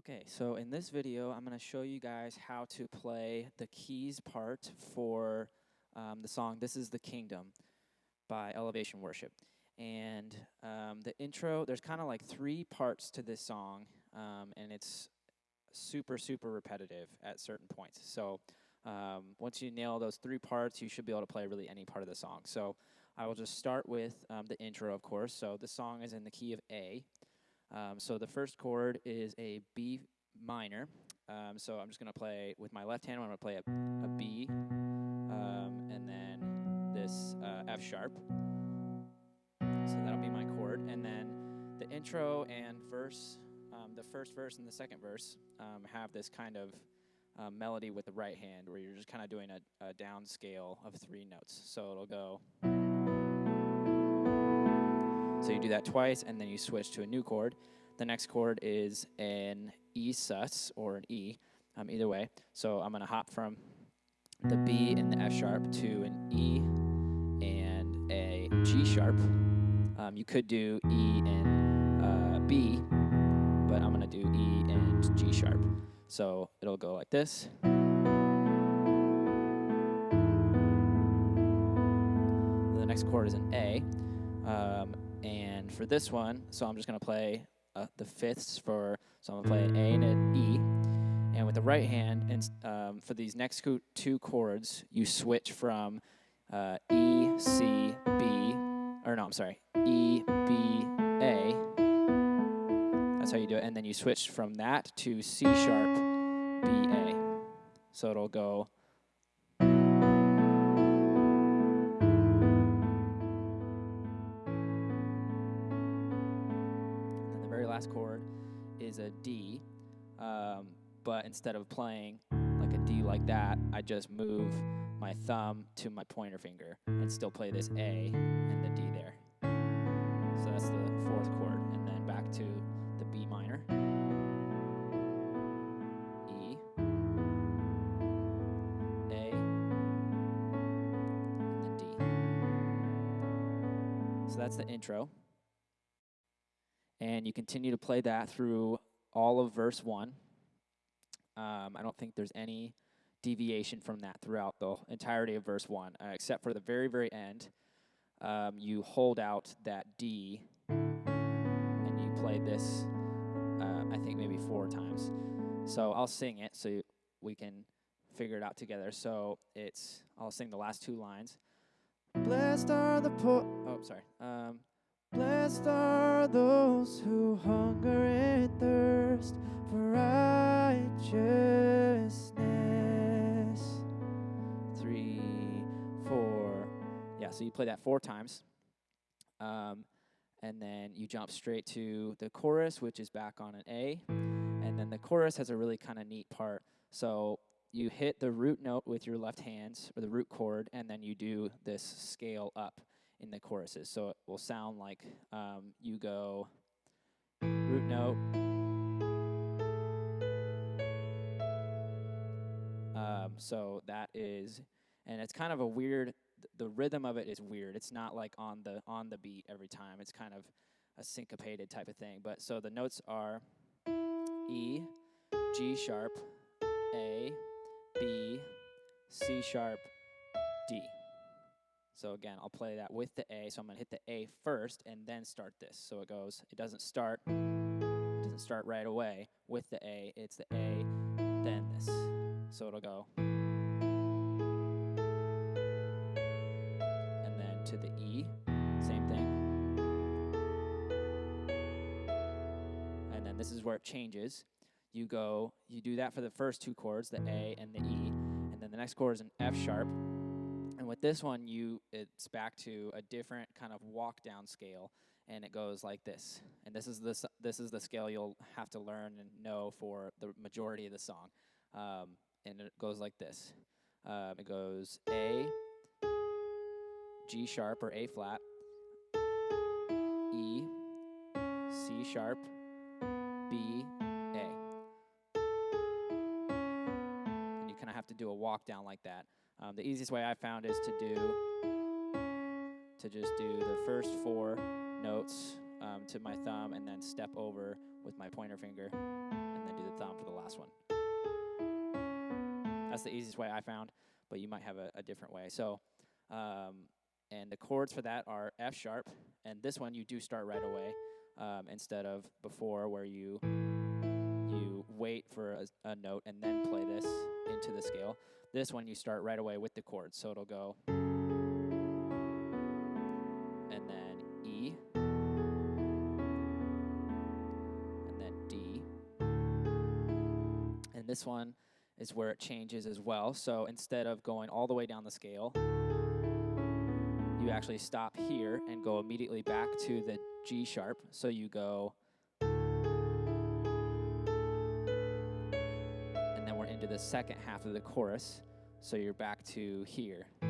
Okay, so in this video, I'm going to show you guys how to play the keys part for the song This Is the Kingdom by Elevation Worship. And the intro, there's kind of like three parts to this song, and it's super, super repetitive at certain points. So once you nail those three parts, you should be able to play really any part of the song. So I will just start with the intro, of course. So this song is in the key of A. So the first chord is a B minor. So I'm just going to play with my left hand. I'm going to play a B, and then this F sharp. So that'll be my chord. And then the intro and verse, the first verse and the second verse, have this kind of melody with the right hand where you're just kind of doing a down scale of three notes. So it'll go. So you do that twice, and then you switch to a new chord. The next chord is an E sus, or an E, either way. So I'm going to hop from the B and the F sharp to an E and a G sharp. You could do E and B, but I'm going to do E and G sharp. So it'll go like this. The next chord is an A. And for this one, so I'm just going to play the fifths so I'm going to play an A and an E. And with the right hand, and for these next two chords, you switch from E, C, B, E, B, A. That's how you do it. And then you switch from that to C sharp, B, A. So it'll go. Last chord is a D, but instead of playing like a D like that, I just move my thumb to my pointer finger and still play this A and the D there. So that's the fourth chord, and then back to the B minor, E, A, and then D. So that's the intro. And you continue to play that through all of verse 1. I don't think there's any deviation from that throughout the entirety of verse 1, except for the very, very end. You hold out that D, and you play this, I think, maybe 4 times. So I'll sing it so we can figure it out together. So I'll sing the last 2 lines. Blessed are the poor. Oh, sorry. Blessed are those who hunger and thirst for righteousness. 3, 4. Yeah, so you play that 4 times. And then you jump straight to the chorus, which is back on an A. And then the chorus has a really kind of neat part. So you hit the root note with your left hand, or the root chord, and then you do this scale up in the choruses. So it will sound like you go root note, so that is, and it's kind of a weird, the rhythm of it is weird. It's not like on the beat every time. It's kind of a syncopated type of thing. But so the notes are E, G sharp, A, B, C sharp, D. So again, I'll play that with the A. So I'm going to hit the A first and then start this. So it doesn't start right away with the A. It's the A, then this. So it'll go. And then to the E, same thing. And then this is where it changes. You do that for the first 2 chords, the A and the E. And then the next chord is an F sharp. And with this one, it's back to a different kind of walk down scale, and it goes like this. And this is the scale you'll have to learn and know for the majority of the song. And it goes like this. It goes A, G sharp or A flat, E, C sharp, B, A. And you kind of have to do a walk down like that. The easiest way I found is to just do the first 4 notes to my thumb and then step over with my pointer finger and then do the That's the easiest way I found, but you might have a different way. So, and the chords for that are F sharp, and this one you do start right away, instead of before where you wait for a note and then play this into the scale. This one you start right away with the chords, so it'll go, and then E, and then D, and this one is where it changes as well. So instead of going all the way down the scale, you actually stop here and go immediately back to the G sharp. So you go, and then we're into the second half of the chorus. So you're back to here. Then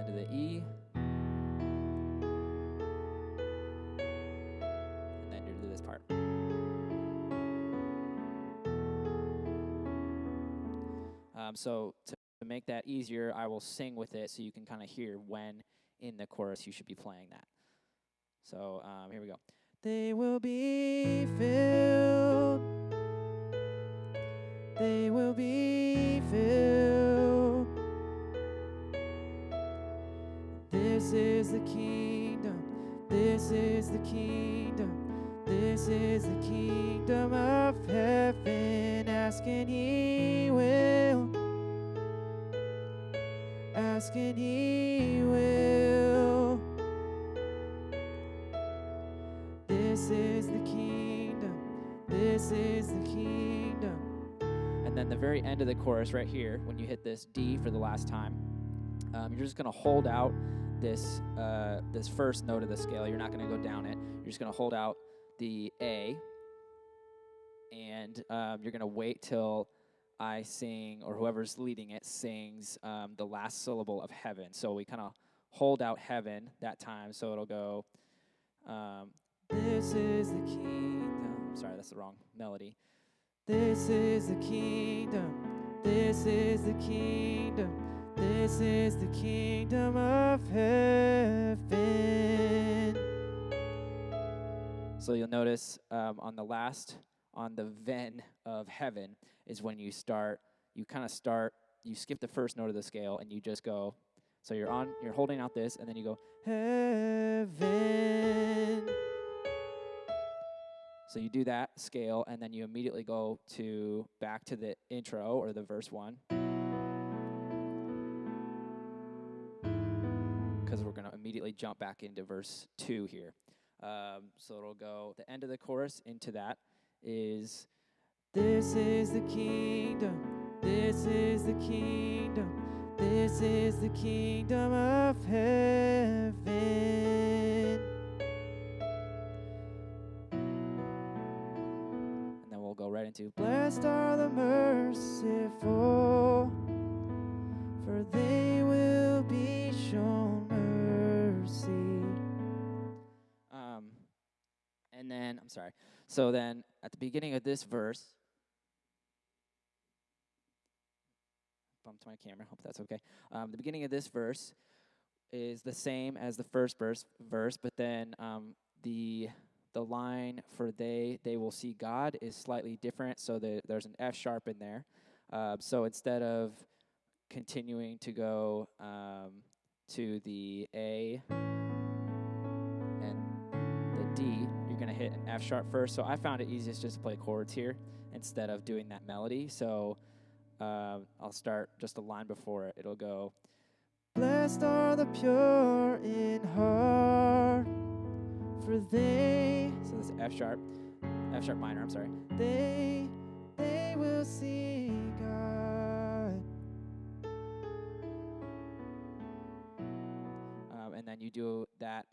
to the E. And then you're to this part. So to make that easier, I will sing with it so you can kind of hear when in the chorus you should be playing that. So here we go. They will be filled. They will be filled. This is the kingdom. This is the kingdom. This is the kingdom of heaven. Ask and he will. Ask and he will. This is the kingdom. This is the kingdom. And then the very end of the chorus right here, when you hit this D for the last time, you're just going to hold out this first note of the scale. You're not going to go down it. You're just going to hold out the A, and you're going to wait till I sing, or whoever's leading it sings the last syllable of heaven. So we kind of hold out heaven that time. So it'll go, this is the kingdom. Sorry, that's the wrong melody. This is the kingdom. This is the kingdom. This is the kingdom of heaven. So you'll notice on the ven of heaven is when you start, you skip the first note of the scale and you just go, so you're holding out this and then you go, heaven. So you do that scale and then you immediately go back to the intro or the verse 1. Because we're going to immediately jump back into verse 2 here. So it'll go, the end of the chorus into that is, this is the kingdom, this is the kingdom, this is the kingdom of heaven. And then we'll go right into, blessed are the merciful, for they will be shown mercy. And then, so then at the beginning of this verse, bumped my camera, hope that's okay. The beginning of this verse is the same as the first verse, but then the line for they will see God is slightly different, so there's an F sharp in there. So instead of continuing to go to the A and the D, you're going to hit an F sharp first. So I found it easiest just to play chords here instead of doing that melody. So I'll start just a line before it. It'll go, blessed are the pure in heart, for they, so this F sharp minor, they will see God. And then you do that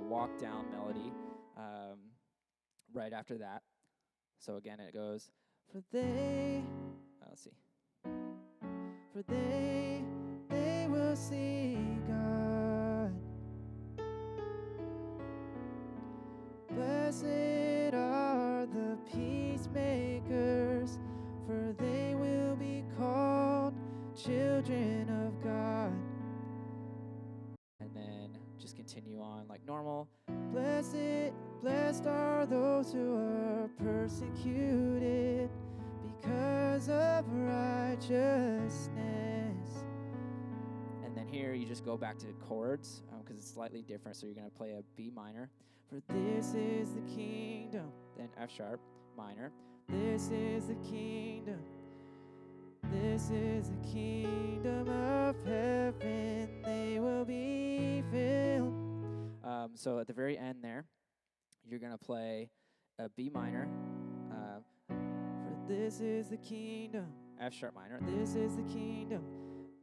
walk down melody right after that. So again, it goes, for they, let's see, for they will see God. Blessed are the peacemakers, for they will be called children of God. And then just continue on like normal. Blessed are for those who are persecuted because of righteousness. And then here you just go back to chords because it's slightly different. So you're going to play a B minor. For this is the kingdom. Then F sharp minor. This is the kingdom. This is the kingdom of heaven. They will be filled. So at the very end there, you're going to play a B minor. For this is the kingdom. F sharp minor. This is the kingdom.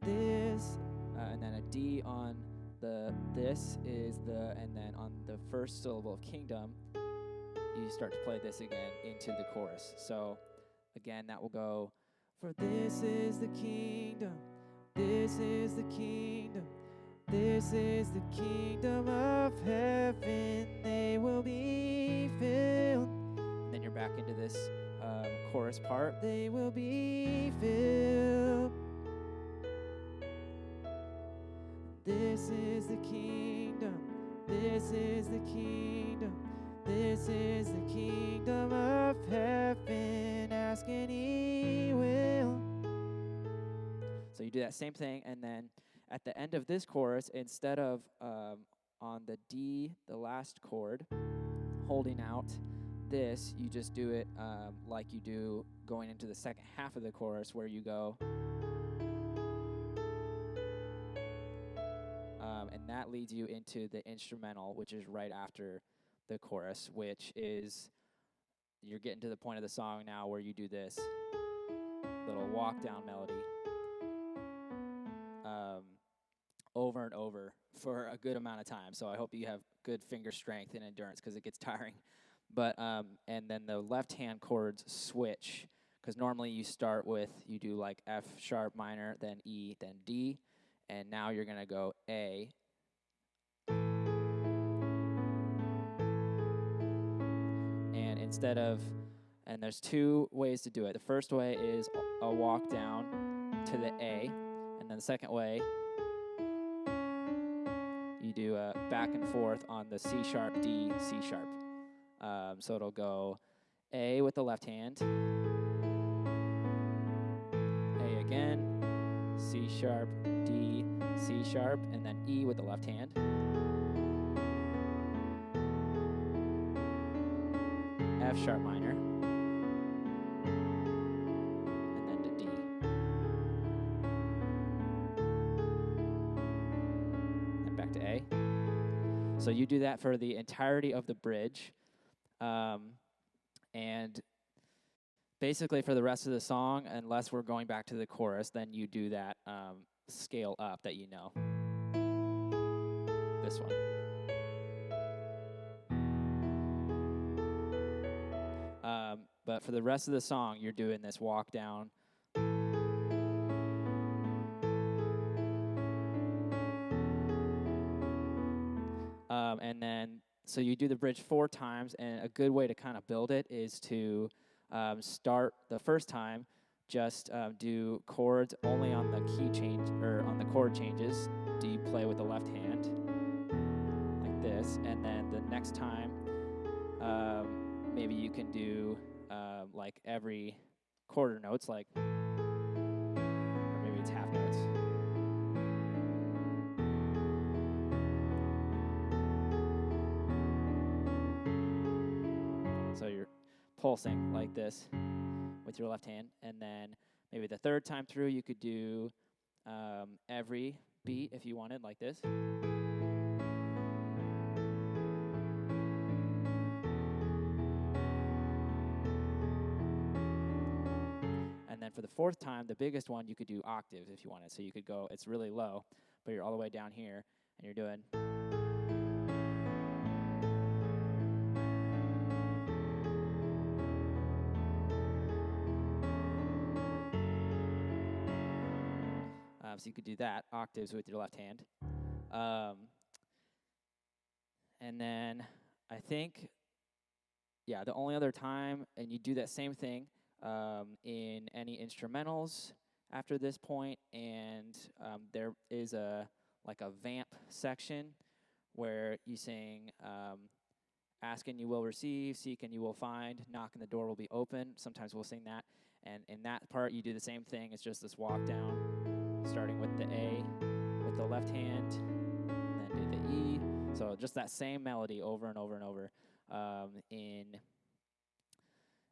This, and then a D on the this is the, and then on the first syllable of kingdom, you start to play this again into the chorus. So again, that will go, for this is the kingdom, this is the kingdom, this is the kingdom of heaven, they will be filled. And then you're back into this chorus part, they will be filled. This is the kingdom, this is the kingdom, this is the kingdom of heaven, ask and he will. So you do that same thing, and then at the end of this chorus, instead of on the D, the last chord, holding out this, you just do it like you do going into the second half of the chorus, where you go, and that leads you into the instrumental, which is right after the chorus, which is, you're getting to the point of the song now where you do this little walk down melody over and over for a good amount of time. So I hope you have good finger strength and endurance, because it gets tiring. But and then the left hand chords switch, because normally you start with, you do like F sharp minor, then E, then D, and now you're gonna go A, and instead of, and there's two ways to do it. The first way is a walk down to the A, and then the second way, you do a back and forth on the C sharp, D, C sharp. So it'll go A with the left hand, A again, C sharp, D, C sharp, and then E with the left hand. F sharp minor, and then to D. And back to A. So you do that for the entirety of the bridge. And basically for the rest of the song, unless we're going back to the chorus, then you do that scale up that you know. This one. But for the rest of the song, you're doing this walk down. And then, so you do the bridge 4 times, and a good way to kind of build it is to start the first time, just do chords only on the key change, or on the chord changes. Do you play with the left hand, like this, and then the next time, maybe you can do like every quarter notes, like, or maybe it's half notes. So you're pulsing like this with your left hand, and then maybe the third time through you could do every beat if you wanted, like this. And then for the fourth time, the biggest one, you could do octaves if you wanted. So you could go, it's really low, but you're all the way down here, and you're doing. So you could do that, octaves with your left hand. And then I think, yeah, the only other time, and you do that same thing in any instrumentals after this point, and there is a like a vamp section where you sing ask and you will receive, seek and you will find, knock and the door will be open. Sometimes we'll sing that. And in that part, you do the same thing. It's just this walk down, starting with the A with the left hand, and then do the E. So just that same melody over and over and over. In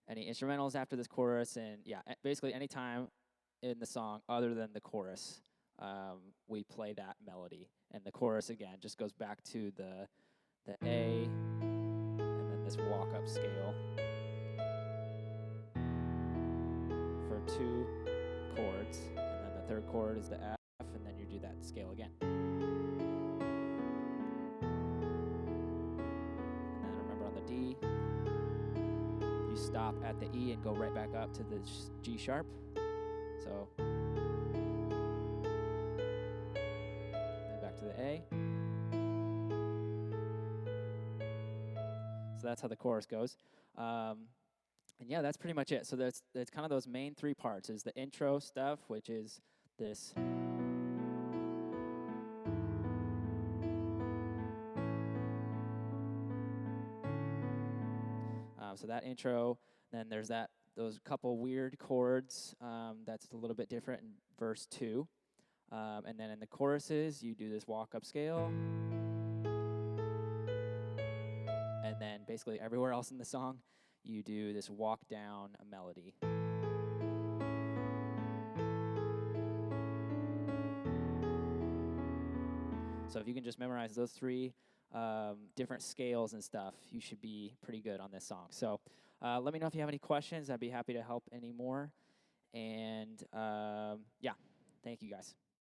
any instrumentals after this chorus, and yeah, basically any time in the song other than the chorus, we play that melody. And the chorus, again, just goes back to the A, and then this walk-up scale for 2 chords, and then the third chord is the F, and then you do that scale again. And then remember on the D, you stop at the E and go right back up to the G sharp. So, then back to the A. So that's how the chorus goes. And yeah, that's pretty much it. So that's kind of those main 3 parts is the intro stuff, which is this. So that intro, then there's those couple weird chords that's a little bit different in verse 2. And then in the choruses, you do this walk-up scale. And then basically everywhere else in the song, you do this walk down a melody. So if you can just memorize those 3 different scales and stuff, you should be pretty good on this song. So let me know if you have any questions. I'd be happy to help any more. And yeah, thank you guys.